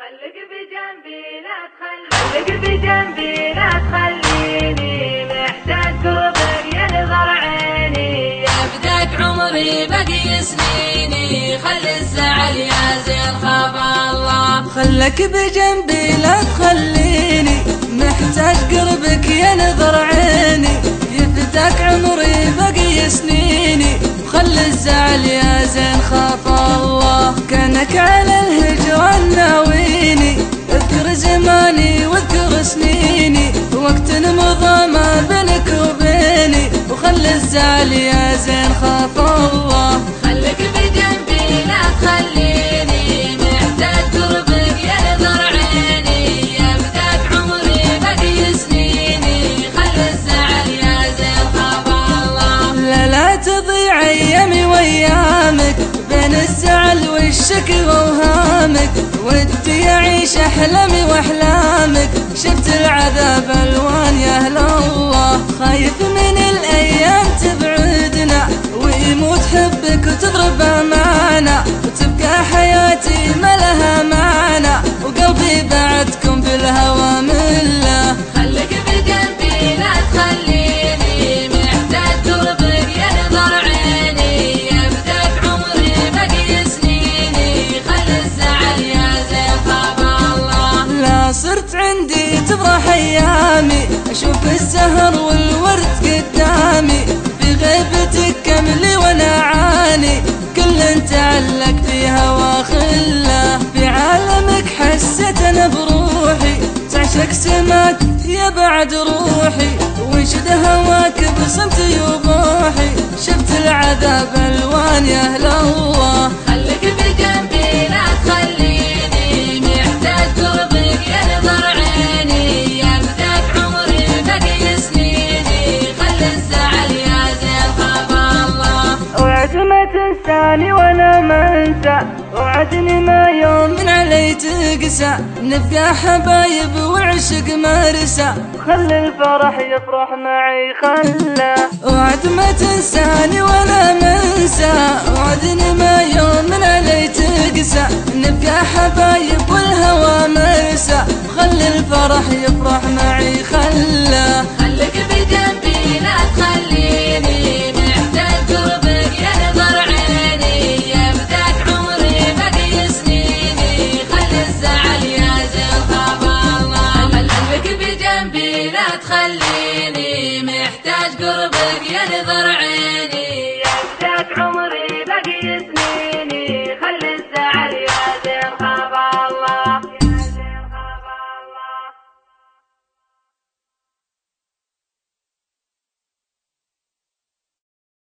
خليك بجنبي لا تخليني محتاج قربك ينظر عيني. يبداك عمري بقي سنيني خلي الزعل يا زين خاف الله. خلك بجنبي لا تخليني محتاج قربك ينظر عيني. يفداك عمري بقي سنيني وخلي الزعل يا زين خاف الله. كانك على الهجران ناويني اذكر زماني واذكر سنيني وقت مضى ما بينك وبيني وخلي الزعل يا زين خاف الله. خليك بجنبي لا تخليني محتاج قربك ينظر عيني. يبداك عمري بقي سنيني خلي الزعل يا زين خاف الله. لا تضيع ايامي وايامك بين الزعل والشكوى وهامك. ودي اعيش احلامي واحلامك شفت العذاب الوان يا اهل الله. خايف من الايام تبعدنا ويموت حبك وتضرب امانه وتبقى حياتي ما لها معنى وقلبي بعدكم بالهوى مله. خليك بجنبي لا تخليني محتاج قربك ينظر عيني. يبداك عمري بقي سنيني خلي الزعل يا زين خاف الله. لا صرت عندي تفرح ايامي اشوف الزهر والورد قدامي. في غيبتك كملي وانا اعاني كل تعلق في هوا خله. في عالمك حسيت انا بروحي تعشق سماك يا بعد روحي. وانشد هواك بصمتي وبوحي شفت العذاب الوان يا اهل الله. خليك بجنبي لا تخليني محتاج قربك ينظر عيني. يبداك عمري بقي سنيني خلي الزعل يا زين خاف الله. وعد ما تنساني وانا ما انسى وعدني ما يوم من علي تقسى. نبقى حبايب وعشق مرسى خلي الفرح يفرح معي خله. وعد ما تنساني وانا ما انسى وعدني ما يوم من علي تقسى. نبقى حبايب والهوى مرسى خلي الفرح يفرح معي خله. خليك بجنبي لا تخليني محتاج قربك ينظر عيني. يبداك عمري بقي سنيني خلي الزعل يا زين خاف الله. خليك بجنبي لا تخليني محتاج قربك ينظر عيني. يبداك عمري